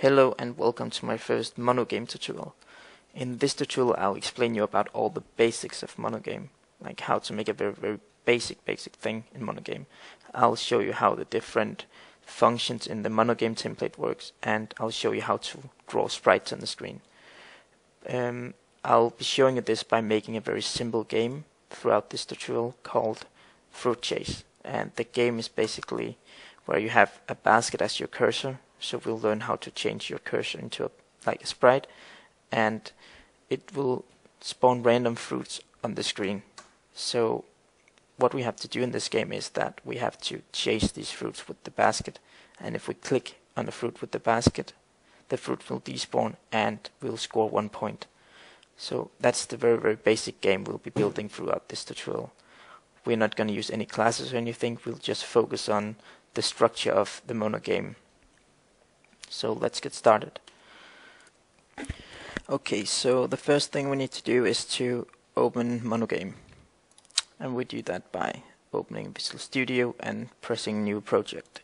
Hello and welcome to my first MonoGame tutorial. In this tutorial I'll explain you about all the basics of MonoGame, like how to make a very basic thing in MonoGame. I'll show you how the different functions in the MonoGame template works, and I'll show you how to draw sprites on the screen. I'll be showing you this by making a very simple game throughout this tutorial called Fruit Chase, and the game is basically where you have a basket as your cursor. So we'll learn how to change your cursor into a sprite, and it will spawn random fruits on the screen. So what we have to do in this game is that we have to chase these fruits with the basket, and if we click on the fruit with the basket, the fruit will despawn and we'll score 1 point. So that's the very basic game we'll be building throughout this tutorial. We're not going to use any classes or anything, we'll just focus on the structure of the MonoGame. So let's get started. Okay, so the first thing we need to do is to open MonoGame, and we do that by opening Visual Studio and pressing New Project.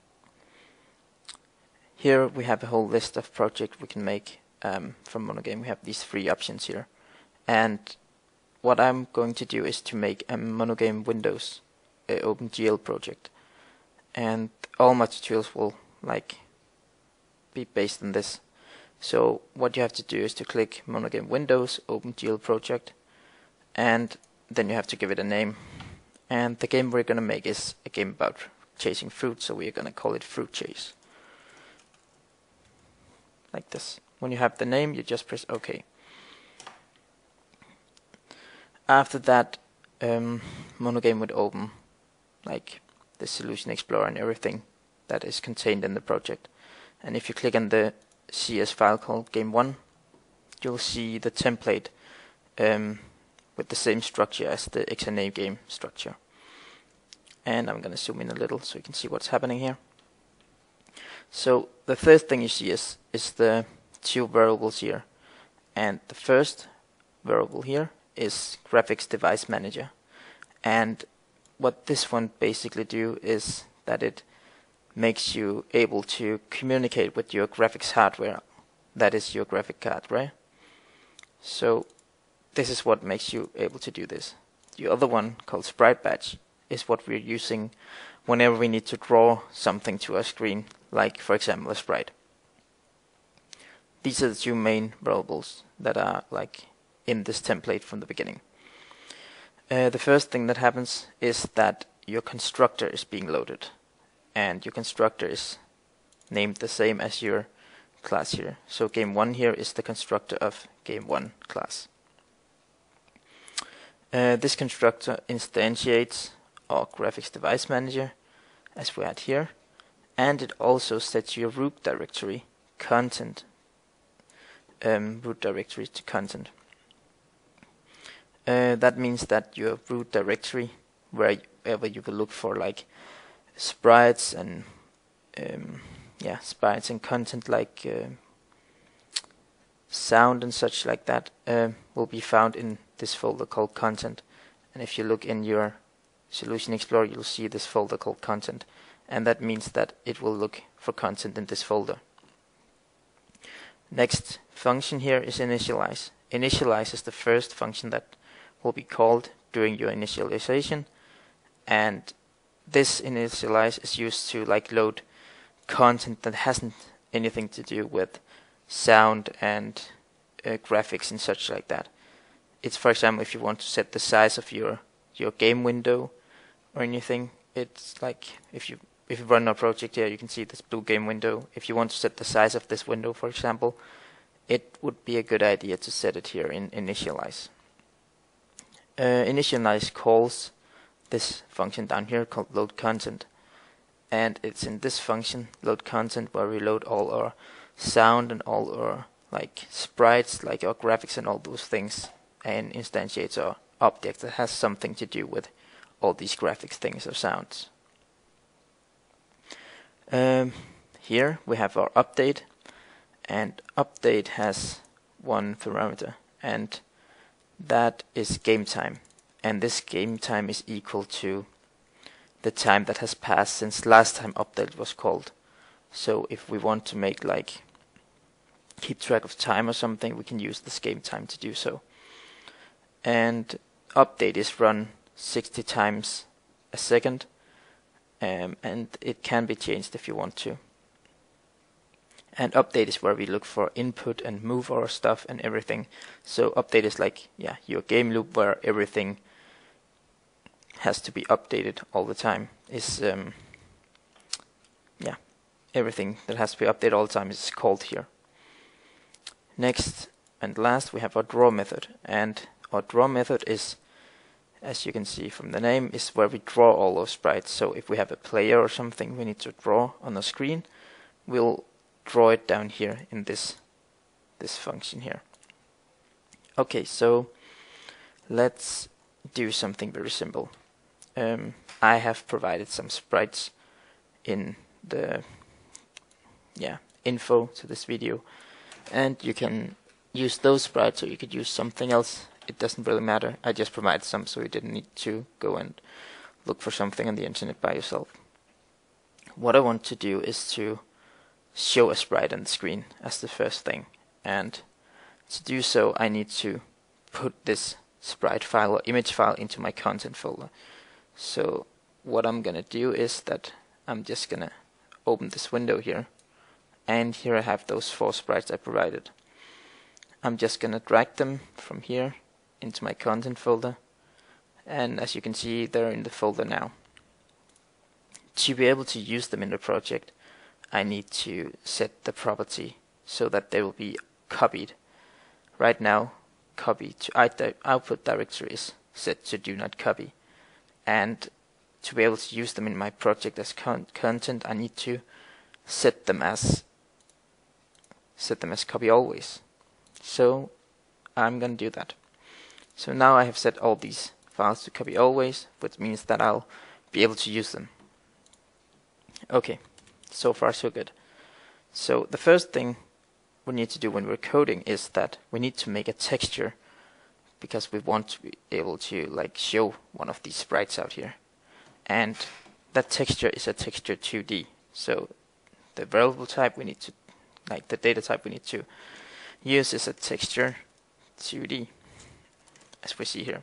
Here we have a whole list of projects we can make from MonoGame. We have these 3 options here, and what I'm going to do is to make a MonoGame Windows OpenGL project, and all my tutorials will be based on this. So what you have to do is to click MonoGame Windows OpenGL project, and then you have to give it a name. And the game we're going to make is a game about chasing fruit, so we're going to call it Fruit Chase. Like this. When you have the name, you just press OK. After that, MonoGame would open like the Solution Explorer and everything that is contained in the project. And if you click on the CS file called Game1, you'll see the template with the same structure as the XNA game structure. And I'm going to zoom in a little so you can see what's happening here. So the first thing you see is the 2 variables here. And the first variable here is Graphics Device Manager. And what this one basically do is that it makes you able to communicate with your graphics hardware, that is your graphic card, right? So this is what makes you able to do this. The other one, called Sprite Batch, is what we're using whenever we need to draw something to our screen, like for example a sprite. These are the 2 main variables that are in this template from the beginning. The first thing that happens is that your constructor is being loaded, and your constructor is named the same as your class here. So Game1 here is the constructor of Game1 class. This constructor instantiates our Graphics Device Manager, as we had here, and it also sets your root directory content, root directory to content. That means that your root directory, wherever you will look for sprites and sprites and content like sound and such like that, will be found in this folder called content. And if you look in your Solution Explorer, you'll see this folder called content, and that means that it will look for content in this folder. Next function here is initialize. Initialize is the first function that will be called during your initialization, and this initialize is used to load content that hasn't anything to do with sound and graphics and such like that. It's, for example, if you want to set the size of your game window or anything. It's like if you run a project here, you can see this blue game window. If you want to set the size of this window, for example, it would be a good idea to set it here in initialize. Initialize calls this function down here called load content, and it's in this function load content where we load all our sound and all our sprites, like our graphics and all those things, and instantiates our object that has something to do with all these graphics things or sounds. Here we have our update, and update has 1 parameter, and that is game time, and this game time is equal to the time that has passed since last time update was called. So if we want to make keep track of time or something, we can use this game time to do so. And update is run 60 times a second, and it can be changed if you want to. And update is where we look for input and move our stuff and everything. So update is like, yeah, your game loop where everything has to be updated all the time. Is yeah, everything that has to be updated all the time is called here. Next and last we have our draw method, and our draw method is, as you can see from the name, is where we draw all those sprites. So if we have a player or something we need to draw on the screen, we'll draw it down here in this function here. Okay, so let's do something very simple. I have provided some sprites in the info to this video, and you can use those sprites or you could use something else. It doesn't really matter. I just provided some so you didn't need to go and look for something on the internet by yourself. What I want to do is to show a sprite on the screen as the first thing, and to do so I need to put this sprite file or image file into my content folder. So what I'm gonna do is that I'm just gonna open this window here, and here I have those 4 sprites I provided. I'm just gonna drag them from here into my content folder, and as you can see they're in the folder now. To be able to use them in the project, I need to set the property so that they will be copied. Right now, copy to output directory is set to do not copy, and to be able to use them in my project as content, I need to set them as copy always. So I'm gonna do that. So now I have set all these files to copy always, which means that I'll be able to use them. Okay, so far so good. So the first thing we need to do when we're coding is that we need to make a texture, because we want to be able to like show one of these sprites out here. And that texture is a texture 2D. So the variable type we need to, like the data type we need to use is a texture 2D, as we see here.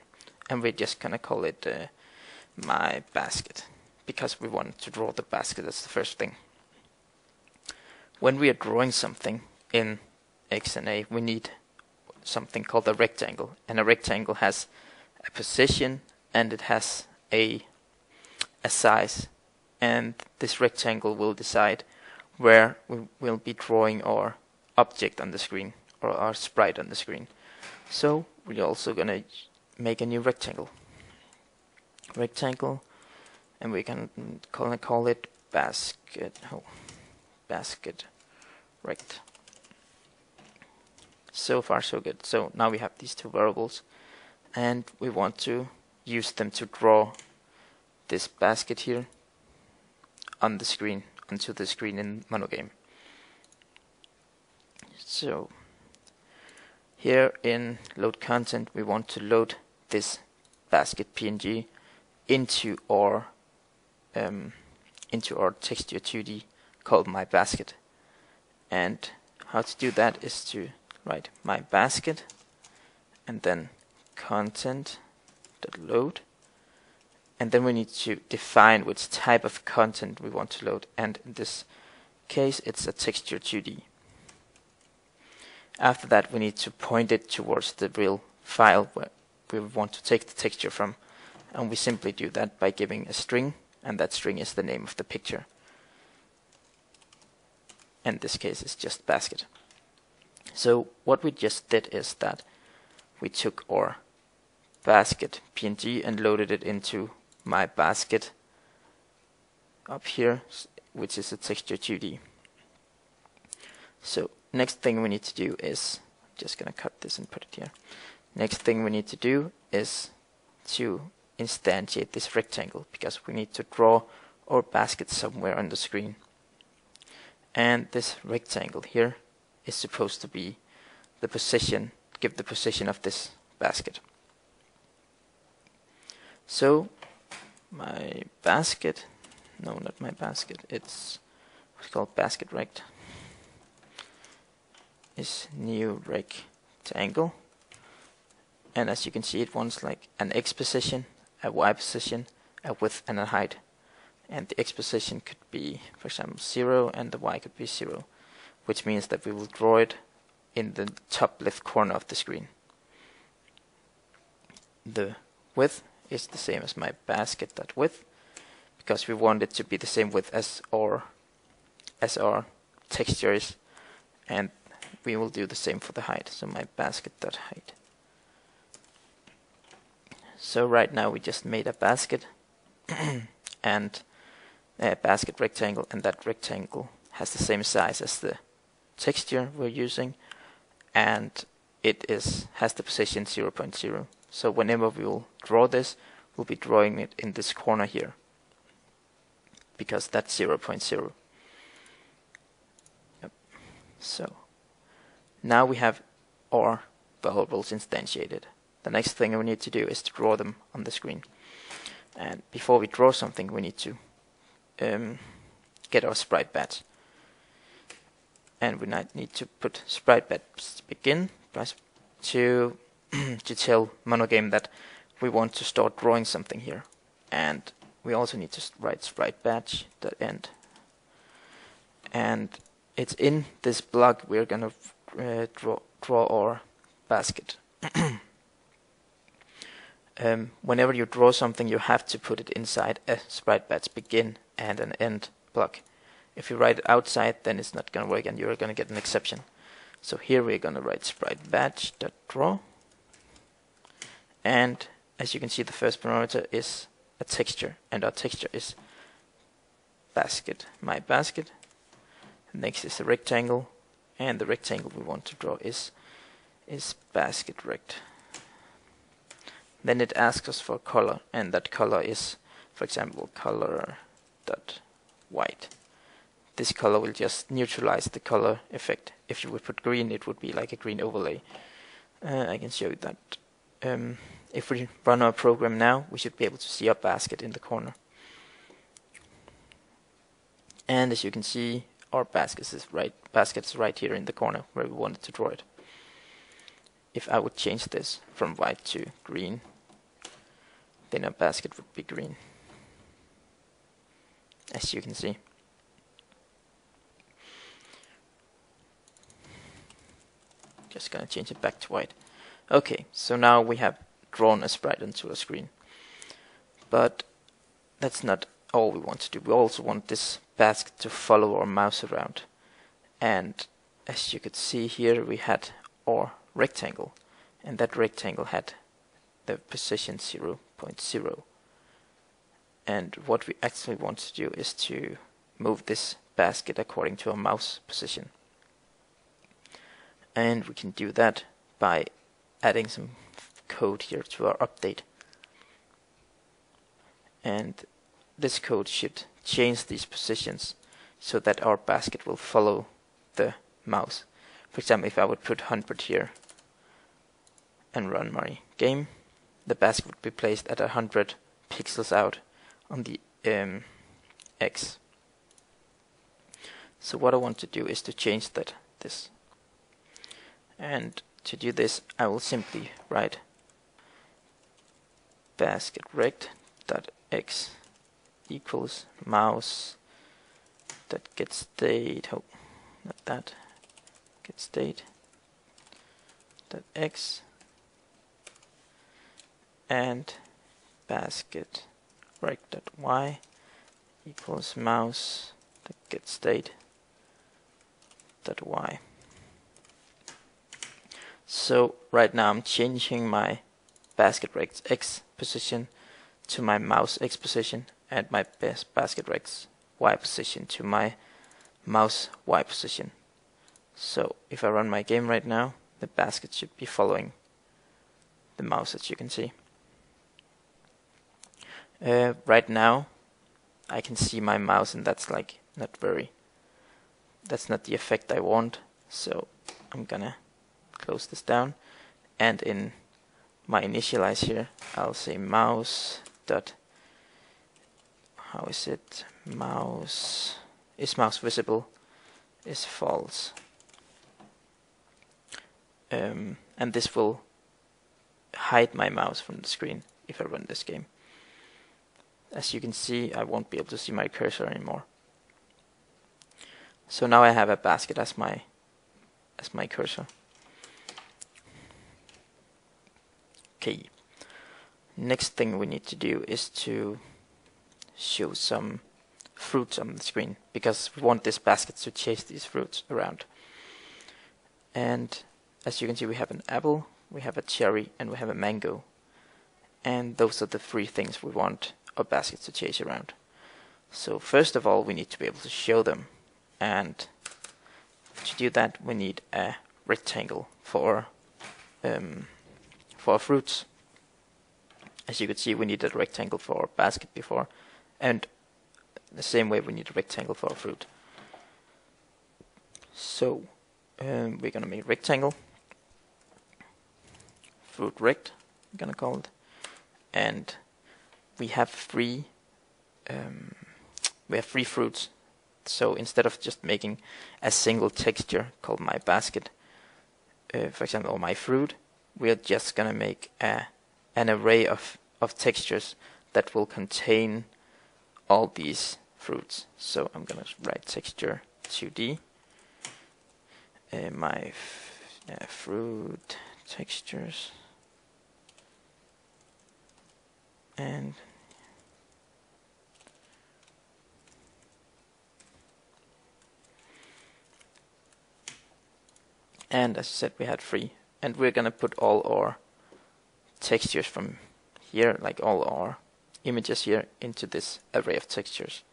And we're just gonna call it my basket, because we want to draw the basket as the first thing. When we are drawing something in XNA, we need something called a rectangle, and a rectangle has a position and it has a size, and this rectangle will decide where we will be drawing our object on the screen or our sprite on the screen. So we're also gonna make a new rectangle, and we can call it basket rect. So far so good. So now we have these 2 variables, and we want to use them to draw this basket here on the screen, onto the screen in MonoGame. So here in load content we want to load this basket PNG into our texture 2D called my basket. And how to do that is to write my basket and then content.load, and then we need to define which type of content we want to load, and in this case it's a texture 2D. After that we need to point it towards the real file where we want to take the texture from, and we simply do that by giving a string, and that string is the name of the picture. In this case it's just basket. So what we just did is that we took our basket PNG and loaded it into my basket up here, which is a texture 2D. So next thing we need to do is, I'm just gonna cut this and put it here. Next thing we need to do is to instantiate this rectangle, because we need to draw our basket somewhere on the screen. And this rectangle here is supposed to be the position, give the position of this basket. So my basket, no, not my basket, it's what's called basket rect, is new rectangle, and as you can see, it wants like an X position, a Y position, a width, and a height. And the X position could be, for example, 0, and the Y could be 0, which means that we will draw it in the top left corner of the screen. The width is the same as my basket.width, because we want it to be the same width as our texture is, and we will do the same for the height, so my basket.height. So right now we just made a basket and a basket rectangle, and that rectangle has the same size as the texture we're using, and it has the position 0.0. So whenever we will draw this, we'll be drawing it in this corner here, because that's 0.0. Yep. So now we have our variables instantiated. The next thing we need to do is to draw them on the screen. And before we draw something, we need to get our sprite batch. And we need to put sprite batch begin to tell MonoGame that we want to start drawing something here. And we also need to write sprite batch.end. And it's in this block we're gonna draw our basket. Whenever you draw something, you have to put it inside a sprite batch begin and an end block. If you write it outside, then it's not going to work and you're going to get an exception. So here we're going to write sprite batch.draw, and as you can see, the first parameter is a texture, and our texture is basket, my basket. Next is a rectangle, and the rectangle we want to draw is basket rect. Then it asks us for color, and that color is, for example, color.white. This color will just neutralize the color effect. If you would put green, it would be like a green overlay. I can show you that. If we run our program now, we should be able to see our basket in the corner. And as you can see, our basket is right here in the corner where we wanted to draw it. If I would change this from white to green, then our basket would be green, as you can see. Just gonna change it back to white. Okay, so now we have drawn a sprite onto a screen. But that's not all we want to do. We also want this basket to follow our mouse around. And as you could see here, we had our rectangle, and that rectangle had the position 0.0. And what we actually want to do is to move this basket according to our mouse position. And we can do that by adding some code here to our update. And this code should change these positions so that our basket will follow the mouse. For example, if I would put 100 here and run my game, the basket would be placed at 100 pixels out on the X. So what I want to do is to change this. And to do this, I will simply write basket rect.x equals mouse that get state, oh, not that, get state that x, and basket rect.y equals mouse that get state that y. So right now I'm changing my basket rect x position to my mouse x position, and my basket rect y position to my mouse y position. So if I run my game right now, the basket should be following the mouse, as you can see. Right now I can see my mouse, and that's like that's not the effect I want. So I'm gonna close this down, and in my initialize here I'll say mouse dot, how is it, mouse, is mouse visible, is false. and this will hide my mouse from the screen if I run this game. As you can see, I won't be able to see my cursor anymore. So now I have a basket as my cursor. Okay. Next thing we need to do is to show some fruits on the screen, because we want this basket to chase these fruits around. And as you can see, we have an apple, we have a cherry, and we have a mango. And those are the three things we want our basket to chase around. So first of all, we need to be able to show them. And to do that, we need a rectangle for our fruits. As you could see, we needed a rectangle for our basket before, and the same way we need a rectangle for our fruit. So we're gonna make a rectangle, fruit rect, I'm gonna call it, and we have three fruits. So instead of just making a single texture called my basket, for example, or my fruit, we're just gonna make an array of textures that will contain all these fruits. So I'm gonna write texture 2D, my fruit textures, and as I said, we had 3, and we're gonna put all our textures from here, like all our images here, into this array of textures.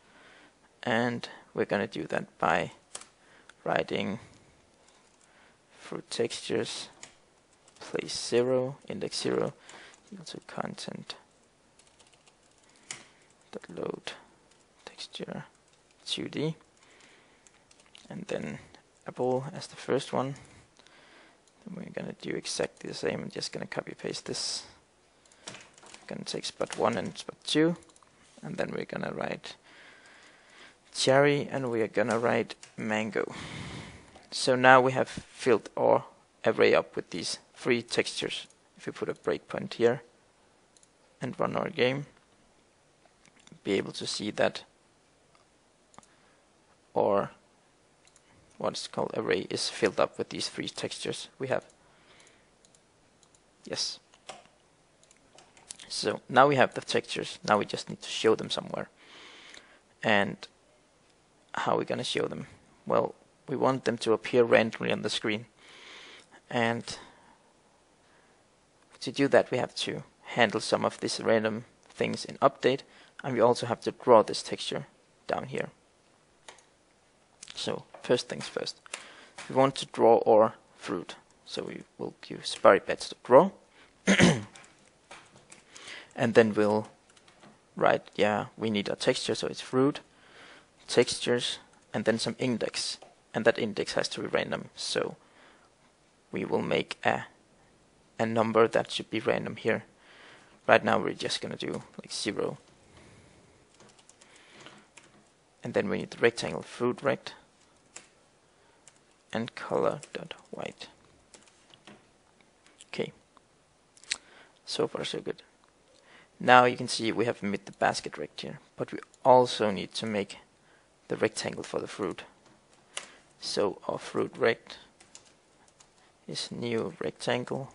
And we're gonna do that by writing fruit textures place 0, index 0, equal to content dot load texture 2D, and then apple as the first one. We're gonna do exactly the same. I'm just gonna copy paste this. I'm gonna take spot 1 and spot 2, and then we're gonna write cherry, and we are gonna write mango. So now we have filled our array up with these 3 textures. If we put a breakpoint here and run our game, be able to see that our what's called array is filled up with these 3 textures we have. Yes. So now we have the textures. Now we just need to show them somewhere. And how are we gonna show them? Well, we want them to appear randomly on the screen. And to do that, we have to handle some of these random things in update, and we also have to draw this texture down here. So first things first, we want to draw our fruit, so we will use Paribets to draw. And then we'll write, we need a texture, so it's fruit, textures, and then some index, and that index has to be random. So we will make a number that should be random here. Right now we're just gonna do like 0. And then we need the rectangle fruit rect and color.white. Okay. So far so good. Now you can see we have made the basket rect here, but we also need to make the rectangle for the fruit. So our fruit rect is new rectangle.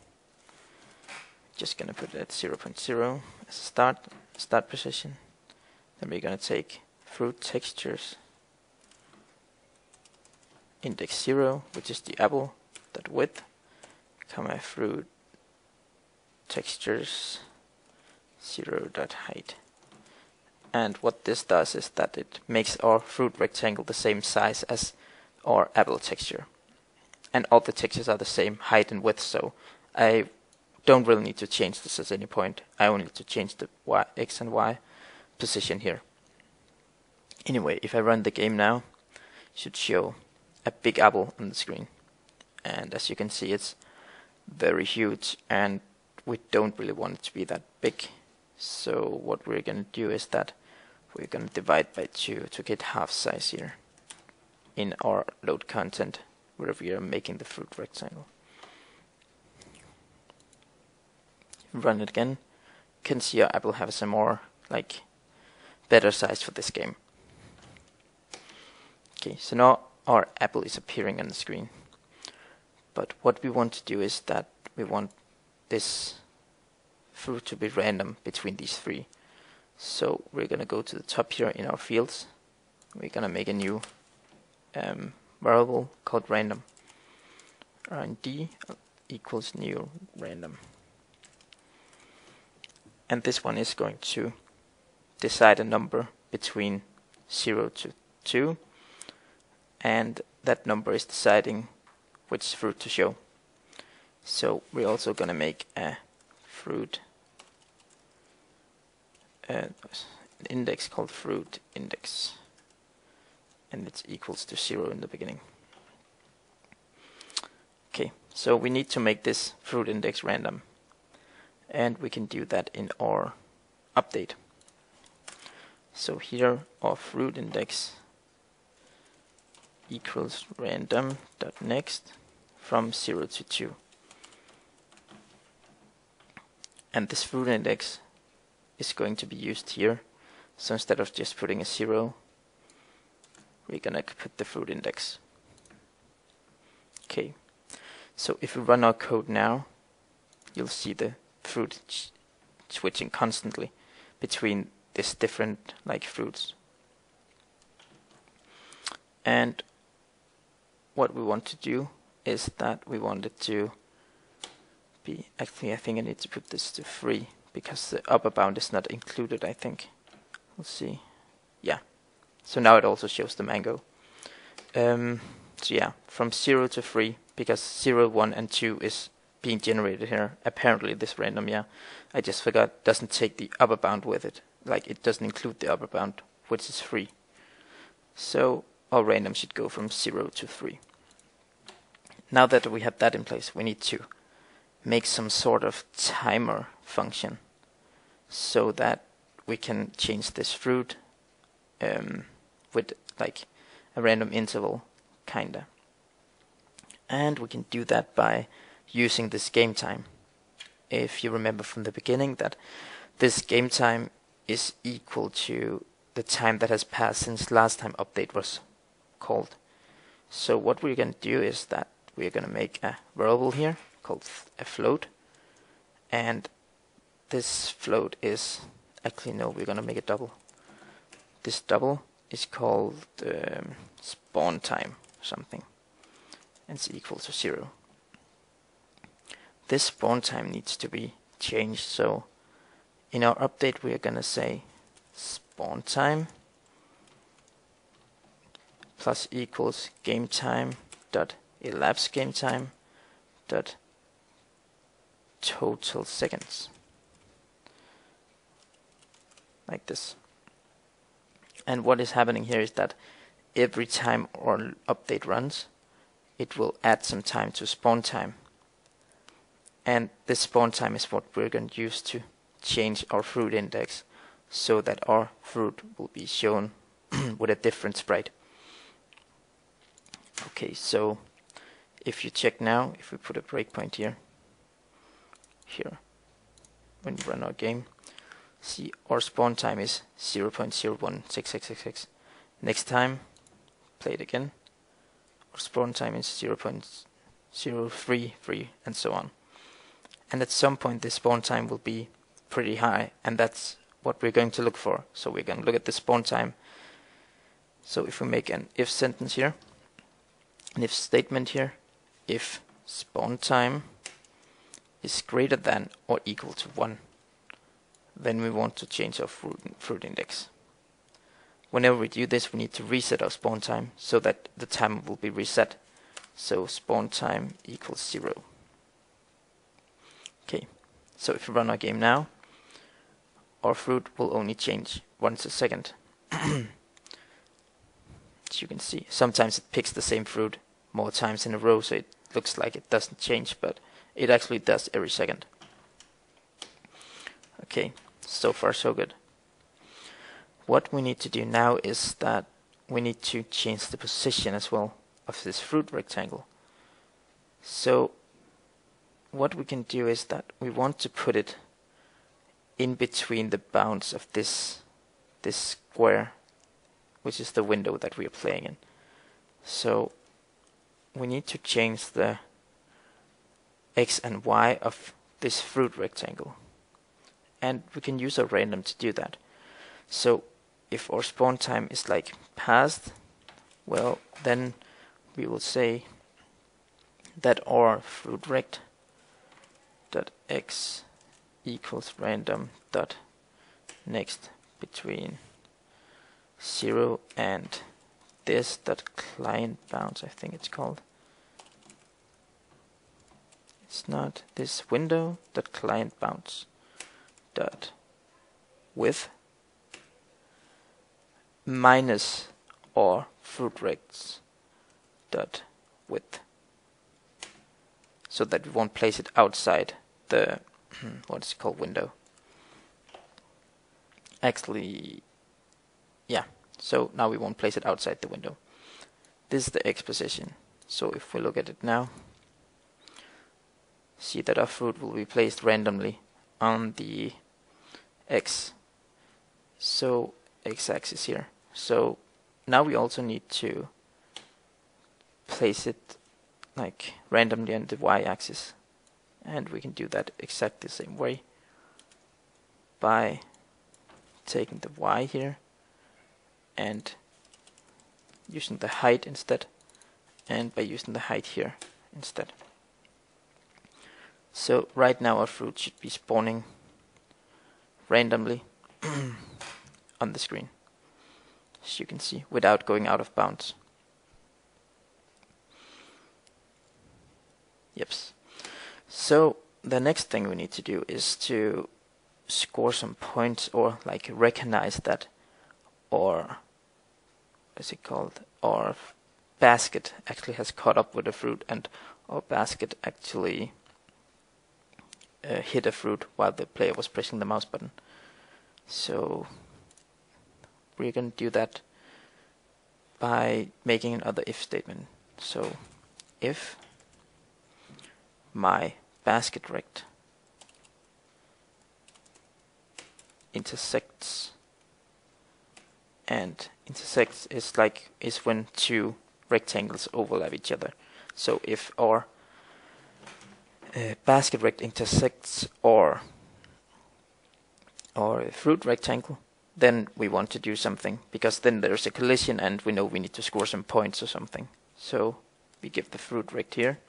Just gonna put it at 0.0 as a start position. Then we're gonna take fruit textures index 0, which is the apple, that width, comma fruit textures 0.height. And what this does is that it makes our fruit rectangle the same size as our apple texture. And all the textures are the same height and width, so I don't really need to change this at any point. I only need to change the X and Y position here. Anyway, if I run the game now, it should show a big apple on the screen. And as you can see, it's very huge, and we don't really want it to be that big. So what we're going to do is that we're going to divide by 2 to get half size here in our load content where we are making the fruit rectangle. run it again, you can see our apple has a more better size for this game. Okay, so now our apple is appearing on the screen. But what we want to do is that we want this fruit to be random between these three. So we're going to go to the top here in our fields. We're going to make a new variable called random. rnd equals new random. And this one is going to decide a number between 0 to 2. And that number is deciding which fruit to show. So we're also going to make a fruit an index called fruit index, and it's equals to 0 in the beginning. Okay, so we need to make this fruit index random, and we can do that in our update. So here our fruit index equals random.next from 0 to 2. And this fruit index is going to be used here. So instead of just putting a 0, we're gonna put the fruit index. Okay, so if we run our code now, you'll see the fruit switching constantly between these different fruits. And what we want to do is that we want it to be, actually I think I need to put this to 3 because the upper bound is not included, I think. Let's see. Yeah. So now it also shows the mango. So yeah, from 0 to 3, because 0, 1 and 2 is being generated here. Apparently this random, yeah, I just forgot, doesn't take the upper bound with it. It doesn't include the upper bound, which is 3. So our random should go from 0 to 3. Now that we have that in place, we need to make some sort of timer function so that we can change this fruit with a random interval, kinda. And we can do that by using this game time. If you remember from the beginning that this game time is equal to the time that has passed since last time update was called. So what we're going to do is that we're going to make a variable here called a float, and this float is, actually no, we're going to make a double. This double is called spawn time something, and it's equal to 0. This spawn time needs to be changed, so in our update we are going to say spawn time plus equals game time dot elapsed game time dot total seconds, like this. And what is happening here is that every time our update runs, it will add some time to spawn time, and this spawn time is what we're going to use to change our fruit index so that our fruit will be shown with a different sprite. Okay, so if you check now, if we put a breakpoint here, when we run our game, see our spawn time is 0.016666. Next time, play it again, our spawn time is 0.033, and so on. And at some point this spawn time will be pretty high, and that's what we're going to look for. So we're going to look at the spawn time. So if we make an if sentence here, an if statement here, if spawn time is greater than or equal to 1, then we want to change our fruit index. Whenever we do this, we need to reset our spawn time so that the time will be reset. So spawn time equals 0. Okay, so if we run our game now, our fruit will only change once a second. As you can see, sometimes it picks the same fruit more times in a row, so it looks like it doesn't change, but it actually does every second. Okay, so far so good. What we need to do now is that we need to change the position as well of this fruit rectangle. So what we can do is that we want to put it in between the bounds of this square, which is the window that we are playing in. So we need to change the x and y of this fruit rectangle, and we can use a random to do that. So if our spawn time is like past, well, then we will say that our fruit rect dot x equals random dot next between 0 and this dot client bounds, I think it's called. It's not this window dot client bounds dot width minus or fruit rects dot width, so that we won't place it outside the what is it called, window. Actually, yeah, so now we won't place it outside the window. This is the x position. So if we look at it now, see that our fruit will be placed randomly on the x, so x-axis here. So now we also need to place it like randomly on the y-axis, and we can do that exactly the same way by taking the y here and using the height instead, and by using the height here instead. So right now our fruit should be spawning randomly on the screen, as you can see, without going out of bounds. Yeps. So the next thing we need to do is to score some points, or like recognize that our, what's it called, our basket actually has caught up with the fruit, and our basket actually hit a fruit while the player was pressing the mouse button. So we're going to do that by making another if statement. So if my basket rect intersects, and intersects is when two rectangles overlap each other. So if our basket rect intersects or a fruit rectangle, then we want to do something, because then there's a collision and we know we need to score some points or something. So we give the fruit rect here.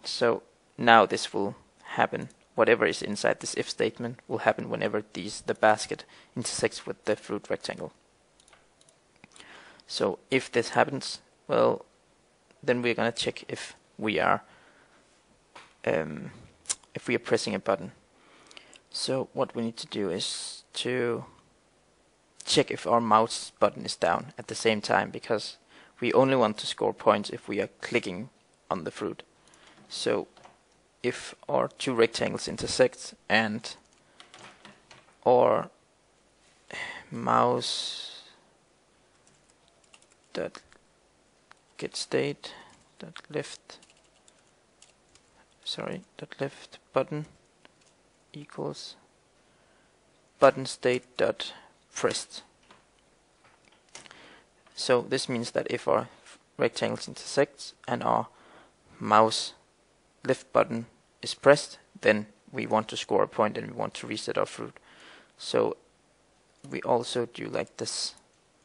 So now this will happen. Whatever is inside this if statement will happen whenever the basket intersects with the fruit rectangle. So if this happens, well, then we're gonna check if we are pressing a button. So what we need to do is to check if our mouse button is down at the same time, because we only want to score points if we are clicking on the fruit. So if our two rectangles intersect and our mouse dot get state dot left button equals button state dot pressed. So this means that if our rectangles intersect and our mouse left button is pressed, then we want to score a point and we want to reset our fruit. So we also do like this.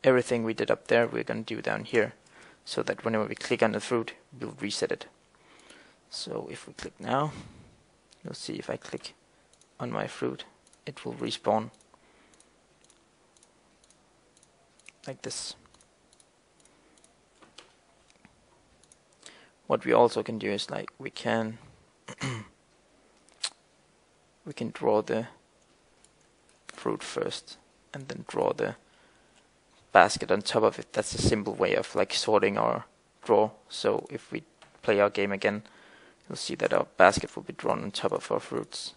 Everything we did up there we're going to do down here, so that whenever we click on the fruit we'll reset it. So if we click now, you'll see if I click on my fruit it will respawn like this. What we also can do is like we can draw the fruit first and then draw the basket on top of it. That's a simple way of like sorting our draw. So if we play our game again, you'll see that our basket will be drawn on top of our fruits.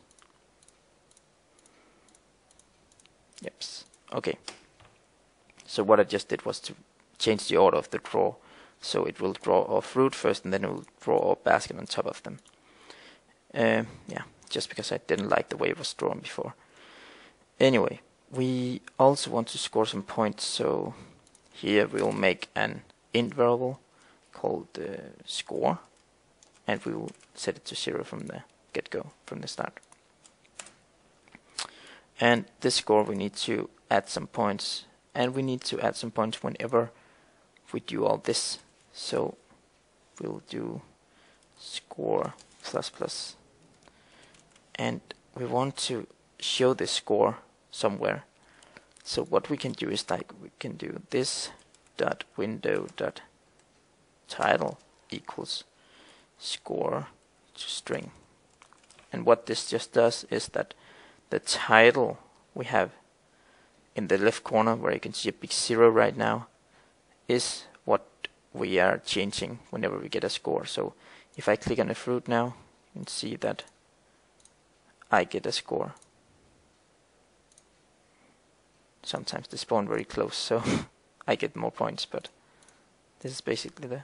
Yeps. Okay. So what I just did was to change the order of the draw. So it will draw our fruit first and then it will draw our basket on top of them. Yeah, just because I didn't like the way it was drawn before. Anyway, we also want to score some points, so here we'll make an int variable called score, and we will set it to 0 from the get-go, from the start. And this score we need to add some points, and we need to add some points whenever we do all this. So we'll do score plus plus, and we want to show this score somewhere. So what we can do is like we can do this dot window dot title equals score to string, and what this just does is that the title we have in the left corner, where you can see a big 0 right now, is what we are changing whenever we get a score. So if I click on the fruit now, you can see that I get a score. Sometimes they spawn very close, so I get more points, but this is basically the...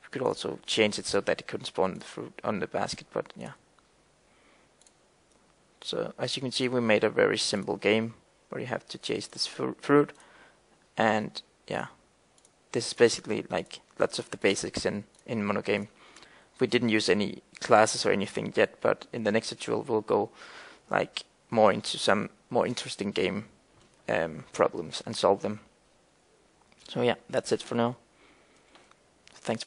You could also change it so that it couldn't spawn the fruit on the basket, but yeah. So as you can see, we made a very simple game where you have to chase this fruit, and yeah, this is basically like lots of the basics in MonoGame. We didn't use any classes or anything yet, but in the next tutorial we'll go like more into some more interesting game problems and solve them. So yeah, that's it for now. Thanks.